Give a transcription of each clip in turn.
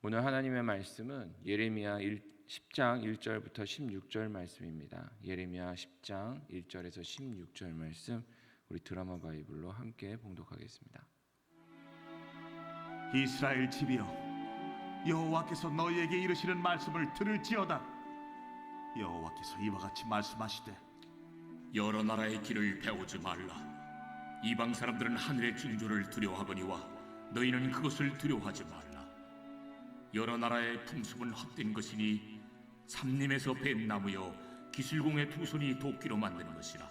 오늘 하나님의 말씀은 예레미야 10장 1절부터 16절 말씀입니다. 예레미야 10장 1절에서 16절 말씀, 우리 드라마 바이블로 함께 봉독하겠습니다. 이스라엘 집이여, 여호와께서 너희에게 이르시는 말씀을 들을지어다. 여호와께서 이와 같이 말씀하시되, 여러 나라의 길을 배우지 말라. 이방 사람들은 하늘의 징조를 두려워하거니와 너희는 그것을 두려워하지 말라. 여러 나라의 풍습은 헛된 것이니 삼림에서 벤 나무여 기술공의 두 손이 도끼로 만든 것이라.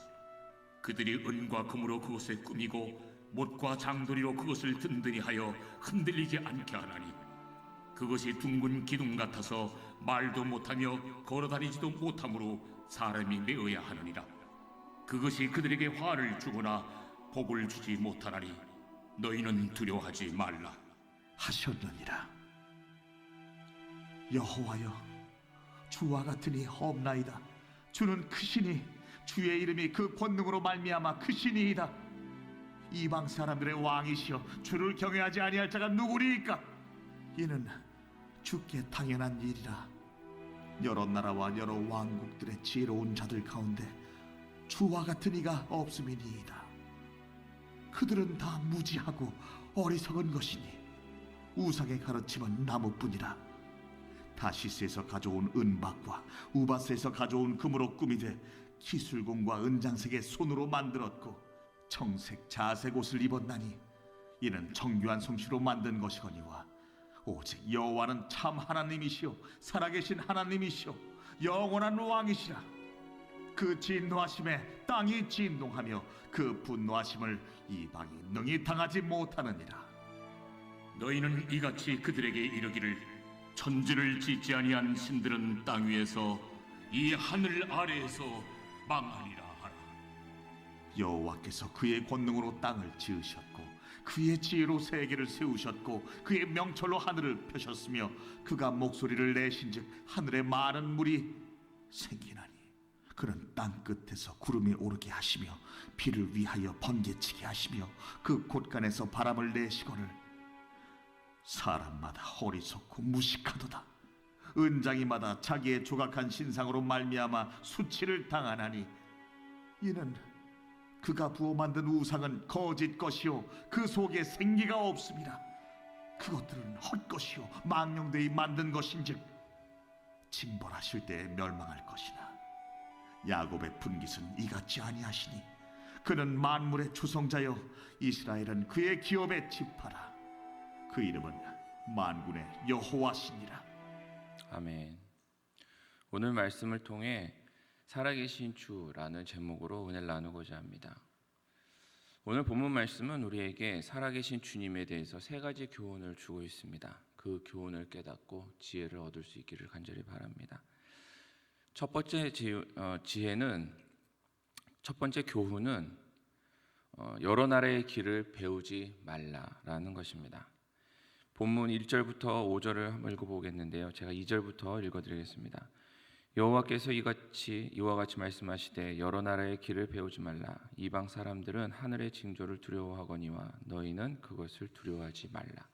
그들이 은과 금으로 그것을 꾸미고 못과 장도리로 그것을 든든히 하여 흔들리지 않게 하나니 그것이 둥근 기둥 같아서 말도 못하며 걸어다니지도 못하므로 사람이 메어야 하느니라. 그것이 그들에게 화를 주거나 복을 주지 못하나니 너희는 두려워하지 말라 하셨느니라. 여호와여, 주와 같으니 없나이다. 주는 크시니 주의 이름이 그 권능으로 말미암아 크시니이다. 이방 사람들의 왕이시여, 주를 경외하지 아니할 자가 누구리이까? 이는 주께 당연한 일이라. 여러 나라와 여러 왕국들의 지혜로운 자들 가운데 주와 같은 이가 없음이니이다. 그들은 다 무지하고 어리석은 것이니 우상의 가르침은 나무뿐이라. 다시스에서 가져온 은박과 우바스에서 가져온 금으로 꾸미되 기술공과 은장색의 손으로 만들었고 청색 자색 옷을 입었나니 이는 정교한 솜씨로 만든 것이거니와 오직 여호와는 참 하나님이시오 살아계신 하나님이시오 영원한 왕이시라. 그 진노하심에 땅이 진동하며 그 분노하심을 이방이 능히 당하지 못하느니라. 너희는 이같이 그들에게 이르기를 천지를 짓지 아니한 신들은 땅 위에서 이 하늘 아래에서 망하리라 하라. 여호와께서 그의 권능으로 땅을 지으셨고 그의 지혜로 세계를 세우셨고 그의 명철로 하늘을 펴셨으며 그가 목소리를 내신즉 하늘에 많은 물이 생기나니 그는 땅 끝에서 구름이 오르게 하시며 비를 위하여 번개치게 하시며 그 곳간에서 바람을 내시거늘 사람마다 어리석고 무식하도다. 은장이마다 자기의 조각한 신상으로 말미암아 수치를 당하나니 이는 그가 부어 만든 우상은 거짓 것이요 그 속에 생기가 없음이라. 그것들은 헛것이요 망령되이 만든 것인즉 징벌하실 때에 멸망할 것이나 야곱의 분깃은 이같이 아니하시니 그는 만물의 조성자여 이스라엘은 그의 기업의 지파라. 그 이름은 만군의 여호와시니라. 아멘. 오늘 말씀을 통해 살아계신 주라는 제목으로 은혜를 나누고자 합니다. 오늘 본문 말씀은 우리에게 살아계신 주님에 대해서 세 가지 교훈을 주고 있습니다. 그 교훈을 깨닫고 지혜를 얻을 수 있기를 간절히 바랍니다. 첫 번째 교훈은 여러 나라의 길을 배우지 말라라는 것입니다. 본문 1절부터 5절을 한번 읽어보겠는데요. 제가 2절부터 읽어드리겠습니다. 여호와께서 이와 같이 말씀하시되 여러 나라의 길을 배우지 말라. 이방 사람들은 하늘의 징조를 두려워하거니와 너희는 그것을 두려워하지 말라.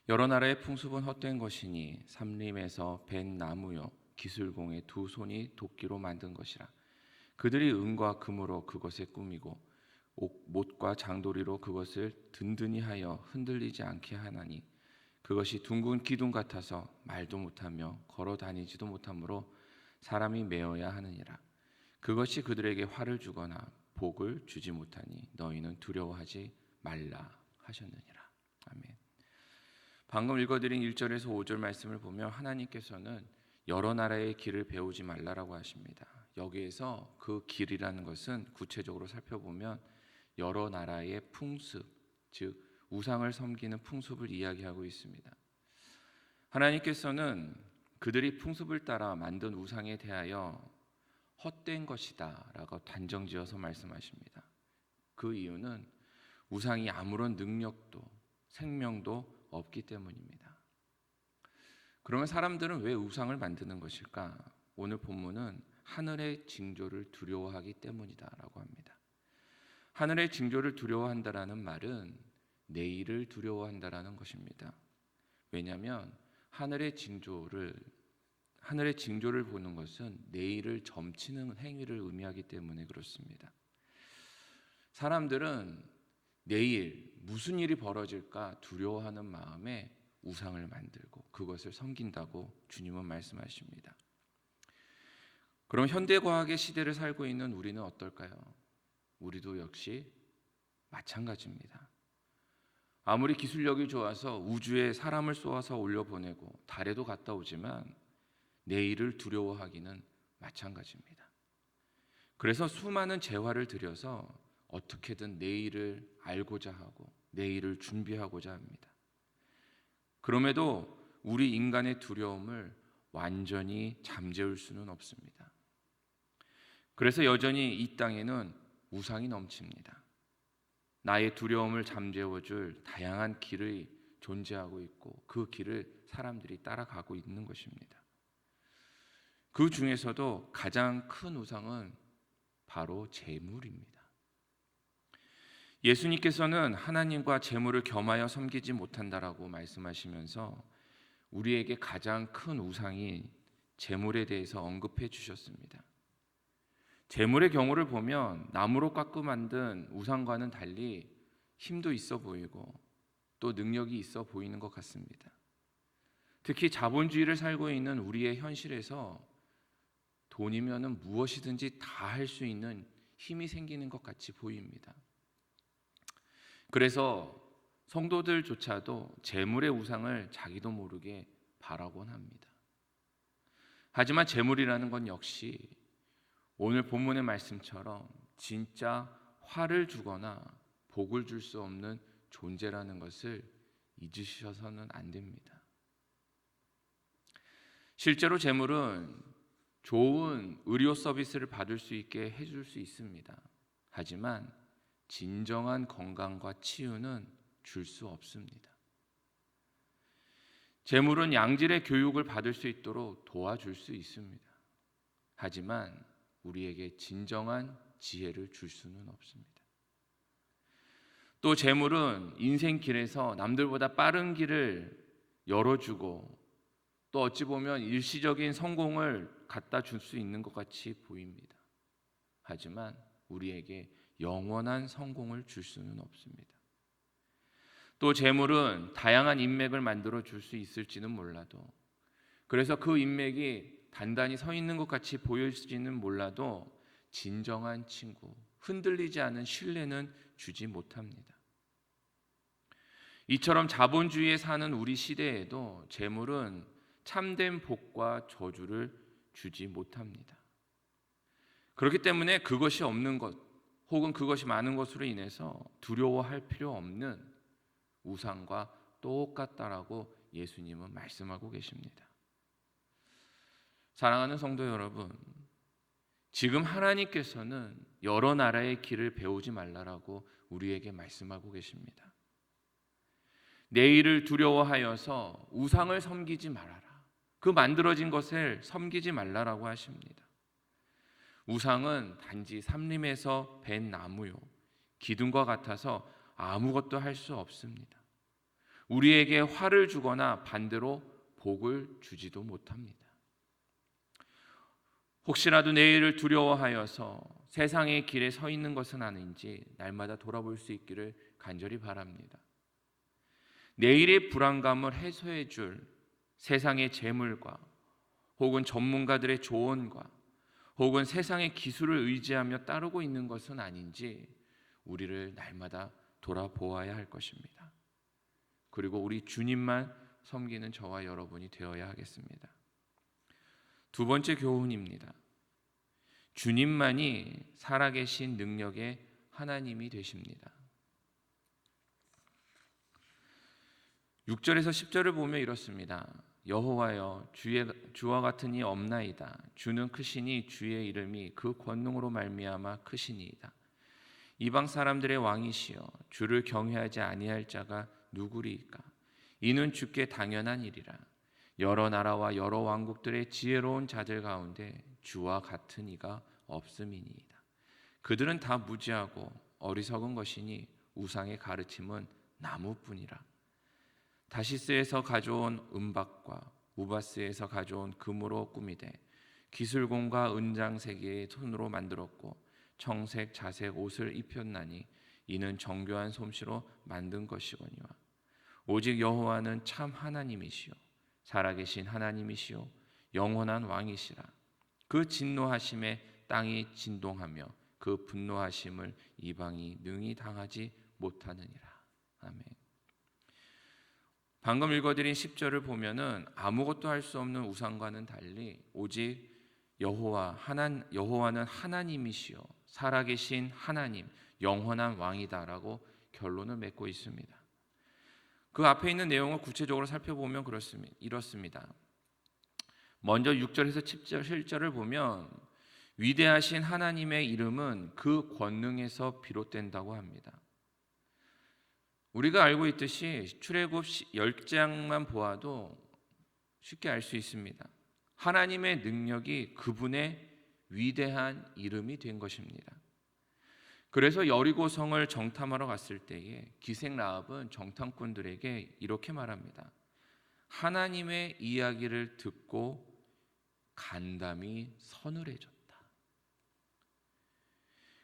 여러 나라의 풍습은 헛된 것이니 삼림에서 벤 나무요 기술공의 두 손이 도끼로 만든 것이라. 그들이 은과 금으로 그것에 꾸미고 못과 장도리로 그것을 든든히 하여 흔들리지 않게 하나니 그것이 둥근 기둥 같아서 말도 못하며 걸어 다니지도 못하므로 사람이 메어야 하느니라. 그것이 그들에게 화를 주거나 복을 주지 못하니 너희는 두려워하지 말라 하셨느니라. 아멘. 방금 읽어드린 1절에서 5절 말씀을 보면 하나님께서는 여러 나라의 길을 배우지 말라라고 하십니다. 여기에서 그 길이라는 것은 구체적으로 살펴보면 여러 나라의 풍습, 즉 우상을 섬기는 풍습을 이야기하고 있습니다. 하나님께서는 그들이 풍습을 따라 만든 우상에 대하여 헛된 것이다 라고 단정지어서 말씀하십니다. 그 이유는 우상이 아무런 능력도 생명도 없기 때문입니다. 그러면 사람들은 왜 우상을 만드는 것일까? 오늘 본문은 하늘의 징조를 두려워하기 때문이다 라고 합니다. 하늘의 징조를 두려워한다라는 말은 내일을 두려워한다라는 것입니다. 왜냐하면 하늘의 징조를 보는 것은 내일을 점치는 행위를 의미하기 때문에 그렇습니다. 사람들은 내일 무슨 일이 벌어질까 두려워하는 마음에 우상을 만들고 그것을 섬긴다고 주님은 말씀하십니다. 그럼 현대과학의 시대를 살고 있는 우리는 어떨까요? 우리도 역시 마찬가지입니다. 아무리 기술력이 좋아서 우주에 사람을 쏘아서 올려보내고 달에도 갔다 오지만 내일을 두려워하기는 마찬가지입니다. 그래서 수많은 재화를 들여서 어떻게든 내일을 알고자 하고 내일을 준비하고자 합니다. 그럼에도 우리 인간의 두려움을 완전히 잠재울 수는 없습니다. 그래서 여전히 이 땅에는 우상이 넘칩니다. 나의 두려움을 잠재워줄 다양한 길이 존재하고 있고 그 길을 사람들이 따라가고 있는 것입니다. 그 중에서도 가장 큰 우상은 바로 재물입니다. 예수님께서는 하나님과 재물을 겸하여 섬기지 못한다라고 말씀하시면서 우리에게 가장 큰 우상인 재물에 대해서 언급해 주셨습니다. 재물의 경우를 보면 나무로 깎고 만든 우상과는 달리 힘도 있어 보이고 또 능력이 있어 보이는 것 같습니다. 특히 자본주의를 살고 있는 우리의 현실에서 돈이면은 무엇이든지 다 할 수 있는 힘이 생기는 것 같이 보입니다. 그래서 성도들조차도 재물의 우상을 자기도 모르게 바라곤 합니다. 하지만 재물이라는 건 역시 오늘 본문의 말씀처럼 진짜 화를 주거나 복을 줄 수 없는 존재라는 것을 잊으셔서는 안 됩니다. 실제로 재물은 좋은 의료 서비스를 받을 수 있게 해줄 수 있습니다. 하지만 진정한 건강과 치유는 줄 수 없습니다. 재물은 양질의 교육을 받을 수 있도록 도와줄 수 있습니다. 하지만 우리에게 진정한 지혜를 줄 수는 없습니다. 또 재물은 인생길에서 남들보다 빠른 길을 열어주고 또 어찌 보면 일시적인 성공을 갖다 줄 수 있는 것 같이 보입니다. 하지만 우리에게 영원한 성공을 줄 수는 없습니다. 또 재물은 다양한 인맥을 만들어 줄 수 있을지는 몰라도 그래서 그 인맥이 단단히 서 있는 것 같이 보일지는 몰라도 진정한 친구, 흔들리지 않은 신뢰는 주지 못합니다. 이처럼 자본주의에 사는 우리 시대에도 재물은 참된 복과 저주를 주지 못합니다. 그렇기 때문에 그것이 없는 것 혹은 그것이 많은 것으로 인해서 두려워할 필요 없는 우상과 똑같다라고 예수님은 말씀하고 계십니다. 사랑하는 성도 여러분, 지금 하나님께서는 여러 나라의 길을 배우지 말라라고 우리에게 말씀하고 계십니다. 내일을 두려워하여서 우상을 섬기지 말아라. 그 만들어진 것을 섬기지 말라라고 하십니다. 우상은 단지 삼림에서 벤 나무요, 기둥과 같아서 아무것도 할 수 없습니다. 우리에게 화를 주거나 반대로 복을 주지도 못합니다. 혹시라도 내일을 두려워하여서 세상의 길에 서 있는 것은 아닌지 날마다 돌아볼 수 있기를 간절히 바랍니다. 내일의 불안감을 해소해 줄 세상의 재물과 혹은 전문가들의 조언과 혹은 세상의 기술을 의지하며 따르고 있는 것은 아닌지 우리를 날마다 돌아보아야 할 것입니다. 그리고 우리 주님만 섬기는 저와 여러분이 되어야 하겠습니다. 두 번째 교훈입니다. 주님만이 살아계신 능력의 하나님이 되십니다. 6절에서 10절을 보면 이렇습니다. 여호와여, 주와 같은 이 없나이다. 주는 크시니 주의 이름이 그 권능으로 말미암아 크시니이다. 이방 사람들의 왕이시여, 주를 경외하지 아니할 자가 누구리이까? 이는 주께 당연한 일이라. 여러 나라와 여러 왕국들의 지혜로운 자들 가운데 주와 같은 이가 없음이니이다. 그들은 다 무지하고 어리석은 것이니 우상의 가르침은 나무뿐이라. 다시스에서 가져온 은박과 우바스에서 가져온 금으로 꾸미되 기술공과 은장세기의 손으로 만들었고 청색 자색 옷을 입혔나니 이는 정교한 솜씨로 만든 것이거니와 오직 여호와는 참 하나님이시요 살아계신 하나님이시요 영원한 왕이시라. 그 진노하심에 땅이 진동하며 그 분노하심을 이방이 능히 당하지 못하느니라. 아멘. 방금 읽어드린 10절을 보면은 아무것도 할 수 없는 우상과는 달리 오직 여호와는 하나님이시요 살아계신 하나님 영원한 왕이다라고 결론을 맺고 있습니다. 그 앞에 있는 내용을 구체적으로 살펴보면 이렇습니다. 먼저 6절에서 7절을 보면 위대하신 하나님의 이름은 그 권능에서 비롯된다고 합니다. 우리가 알고 있듯이 출애굽 10장만 보아도 쉽게 알 수 있습니다. 하나님의 능력이 그분의 위대한 이름이 된 것입니다. 그래서 여리고성을 정탐하러 갔을 때에 기생 라합은 정탐꾼들에게 이렇게 말합니다. 하나님의 이야기를 듣고 간담이 서늘해졌다.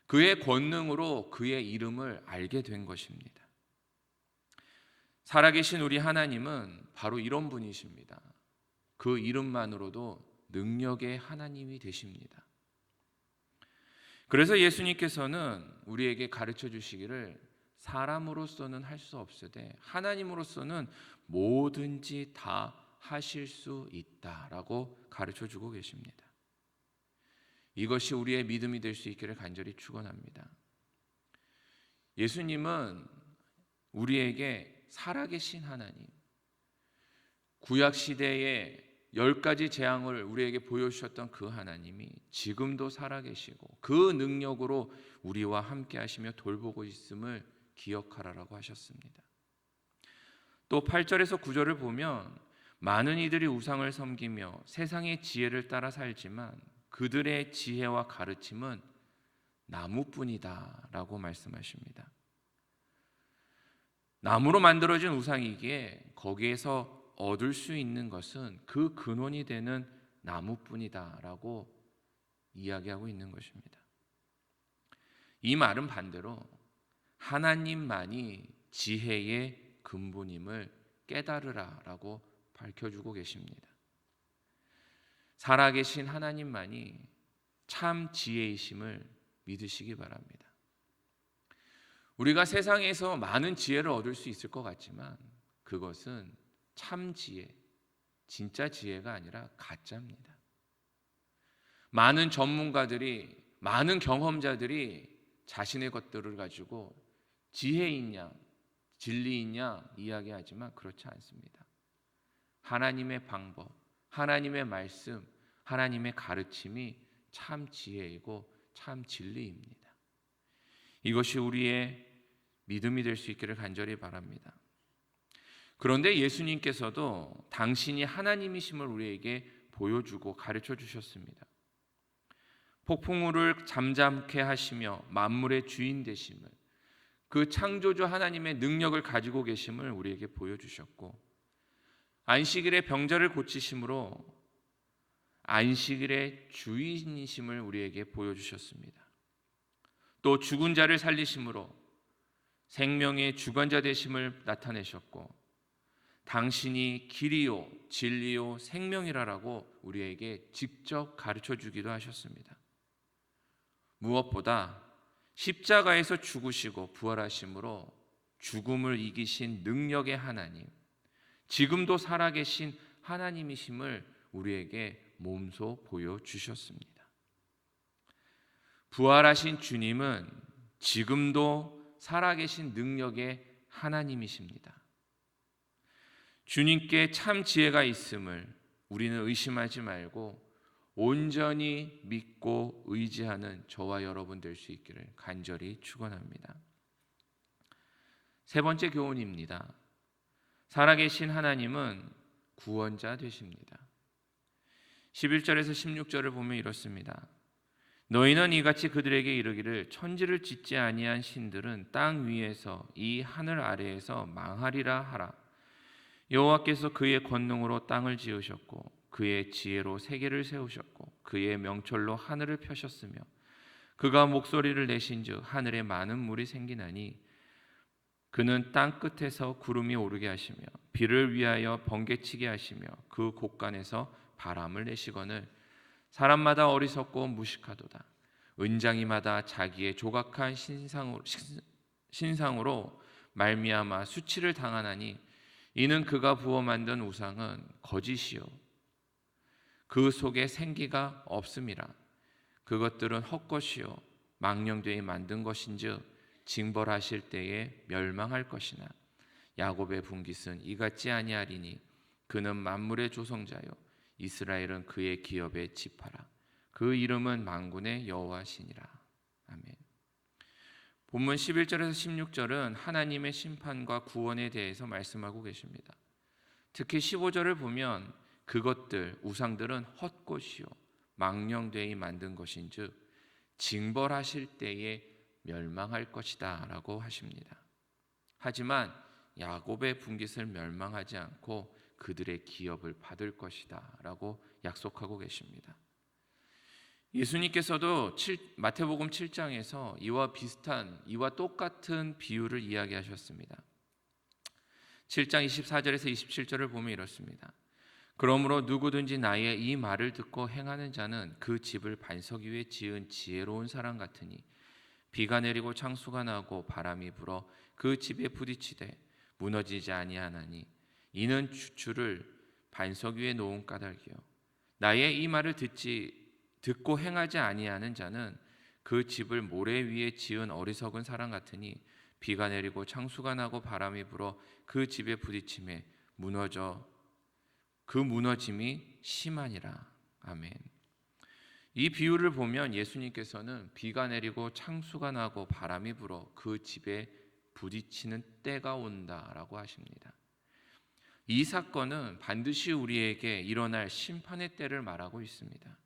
그의 권능으로 그의 이름을 알게 된 것입니다. 살아계신 우리 하나님은 바로 이런 분이십니다. 그 이름만으로도 능력의 하나님이 되십니다. 그래서 예수님께서는 우리에게 가르쳐 주시기를 사람으로서는 할 수 없으되 하나님으로서는 뭐든지 다 하실 수 있다라고 가르쳐 주고 계십니다. 이것이 우리의 믿음이 될 수 있기를 간절히 축원합니다. 예수님은 우리에게 살아계신 하나님, 구약 시대에 10가지 재앙을 우리에게 보여주셨던 그 하나님이 지금도 살아계시고 그 능력으로 우리와 함께 하시며 돌보고 있음을 기억하라라고 하셨습니다. 또 8절에서 9절을 보면 많은 이들이 우상을 섬기며 세상의 지혜를 따라 살지만 그들의 지혜와 가르침은 나무뿐이다 라고 말씀하십니다. 나무로 만들어진 우상이기에 거기에서 얻을 수 있는 것은 그 근원이 되는 나무뿐이다 라고 이야기하고 있는 것입니다. 이 말은 반대로 하나님만이 지혜의 근본임을 깨달으라 라고 밝혀주고 계십니다. 살아계신 하나님만이 참 지혜이심을 믿으시기 바랍니다. 우리가 세상에서 많은 지혜를 얻을 수 있을 것 같지만 그것은 참 지혜, 진짜 지혜가 아니라 가짜입니다. 많은 전문가들이, 많은 경험자들이 자신의 것들을 가지고 지혜이냐, 진리이냐 이야기하지만 그렇지 않습니다. 하나님의 방법, 하나님의 말씀, 하나님의 가르침이 참 지혜이고 참 진리입니다. 이것이 우리의 믿음이 될 수 있기를 간절히 바랍니다. 그런데 예수님께서도 당신이 하나님이심을 우리에게 보여주고 가르쳐 주셨습니다. 폭풍우를 잠잠케 하시며 만물의 주인 되심을, 그 창조주 하나님의 능력을 가지고 계심을 우리에게 보여주셨고 안식일에 병자를 고치심으로 안식일의 주인이심을 우리에게 보여주셨습니다. 또 죽은 자를 살리심으로 생명의 주관자 되심을 나타내셨고 당신이 길이요 진리요 생명이라라고 우리에게 직접 가르쳐 주기도 하셨습니다. 무엇보다 십자가에서 죽으시고 부활하심으로 죽음을 이기신 능력의 하나님, 지금도 살아계신 하나님이심을 우리에게 몸소 보여주셨습니다. 부활하신 주님은 지금도 살아계신 능력의 하나님이십니다. 주님께 참 지혜가 있음을 우리는 의심하지 말고 온전히 믿고 의지하는 저와 여러분 될 수 있기를 간절히 축원합니다. 세 번째 교훈입니다. 살아계신 하나님은 구원자 되십니다. 11절에서 16절을 보면 이렇습니다. 너희는 이같이 그들에게 이르기를 천지를 짓지 아니한 신들은 땅 위에서 이 하늘 아래에서 망하리라 하라. 여호와께서 그의 권능으로 땅을 지으셨고 그의 지혜로 세계를 세우셨고 그의 명철로 하늘을 펴셨으며 그가 목소리를 내신즉 하늘에 많은 물이 생기나니 그는 땅 끝에서 구름이 오르게 하시며 비를 위하여 번개치게 하시며 그 곳간에서 바람을 내시거늘 사람마다 어리석고 무식하도다. 은장이마다 자기의 조각한 신상으로 말미암아 수치를 당하나니 이는 그가 부어 만든 우상은 거짓이요 그 속에 생기가 없음이라. 그것들은 헛것이요 망령되이 만든 것인즉 징벌하실 때에 멸망할 것이나 야곱의 분깃은 이같지 아니하리니 그는 만물의 조성자요 이스라엘은 그의 기업의 지파라. 그 이름은 만군의 여호와시니라. 아멘. 본문 11절에서 16절은 하나님의 심판과 구원에 대해서 말씀하고 계십니다. 특히 15절을 보면 그것들 우상들은 헛것이요 망령되이 만든 것인즉 징벌하실 때에 멸망할 것이다 라고 하십니다. 하지만 야곱의 분깃을 멸망하지 않고 그들의 기업을 받을 것이다 라고 약속하고 계십니다. 예수님께서도 마태복음 7장에서 이와 똑같은 비유를 이야기하셨습니다. 7장 24절에서 27절을 보면 이렇습니다. 그러므로 누구든지 나의 이 말을 듣고 행하는 자는 그 집을 반석 위에 지은 지혜로운 사람 같으니 비가 내리고 창수가 나고 바람이 불어 그 집에 부딪히되 무너지지 아니하나니 이는 주추를 반석 위에 놓은 까닭이요 나의 이 말을 듣고 행하지 아니하는 자는 그 집을 모래 위에 지은 어리석은 사람 같으니 비가 내리고 창수가 나고 바람이 불어 그 집에 부딪힘에 그 무너짐이 심하니라. 아멘. 이 비유를 보면 예수님께서는 비가 내리고 창수가 나고 바람이 불어 그 집에 부딪히는 때가 온다라고 하십니다. 이 사건은 반드시 우리에게 일어날 심판의 때를 말하고 있습니다.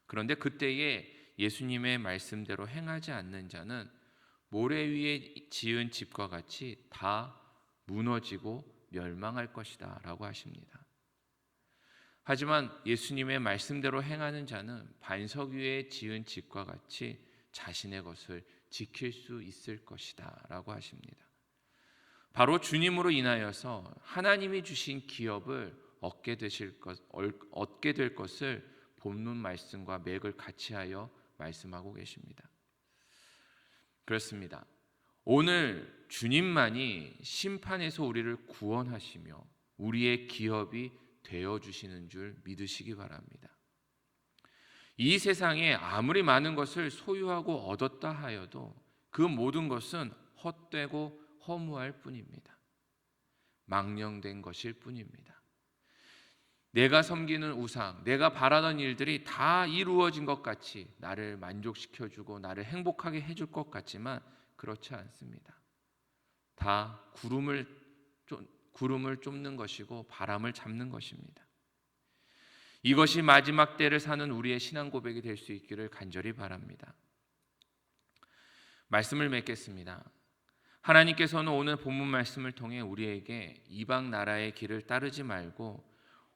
그런데 그때에 예수님의 말씀대로 행하지 않는 자는 모래 위에 지은 집과 같이 다 무너지고 멸망할 것이다 라고 하십니다. 하지만 예수님의 말씀대로 행하는 자는 반석 위에 지은 집과 같이 자신의 것을 지킬 수 있을 것이다 라고 하십니다. 바로 주님으로 인하여서 하나님이 주신 기업을 얻게 될 것을 본문 말씀과 맥을 같이하여 말씀하고 계십니다. 그렇습니다. 오늘 주님만이 심판에서 우리를 구원하시며 우리의 기업이 되어주시는 줄 믿으시기 바랍니다. 이 세상에 아무리 많은 것을 소유하고 얻었다 하여도 그 모든 것은 헛되고 허무할 뿐입니다. 망령된 것일 뿐입니다. 내가 섬기는 우상, 내가 바라던 일들이 다 이루어진 것 같이 나를 만족시켜주고 나를 행복하게 해줄 것 같지만 그렇지 않습니다. 다 구름을 쫓는 것이고 바람을 잡는 것입니다. 이것이 마지막 때를 사는 우리의 신앙 고백이 될 수 있기를 간절히 바랍니다. 말씀을 맺겠습니다. 하나님께서는 오늘 본문 말씀을 통해 우리에게 이방 나라의 길을 따르지 말고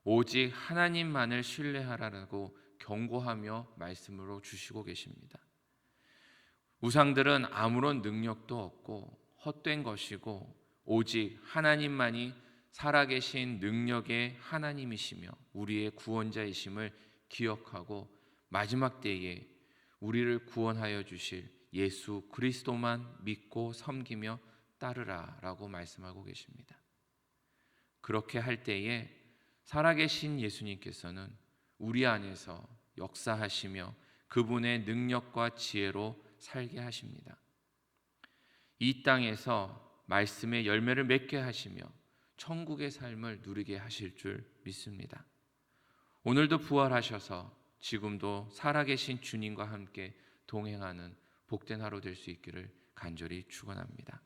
오직 하나님만을 신뢰하라고 경고하며 말씀으로 주시고 계십니다. 우상들은 아무런 능력도 없고 헛된 것이고 오직 하나님만이 살아계신 능력의 하나님이시며 우리의 구원자이심을 기억하고 마지막 때에 우리를 구원하여 주실 예수 그리스도만 믿고 섬기며 따르라라고 말씀하고 계십니다. 그렇게 할 때에 살아계신 예수님께서는 우리 안에서 역사하시며 그분의 능력과 지혜로 살게 하십니다. 이 땅에서 말씀의 열매를 맺게 하시며 천국의 삶을 누리게 하실 줄 믿습니다. 오늘도 부활하셔서 지금도 살아계신 주님과 함께 동행하는 복된 하루 될 수 있기를 간절히 축원합니다.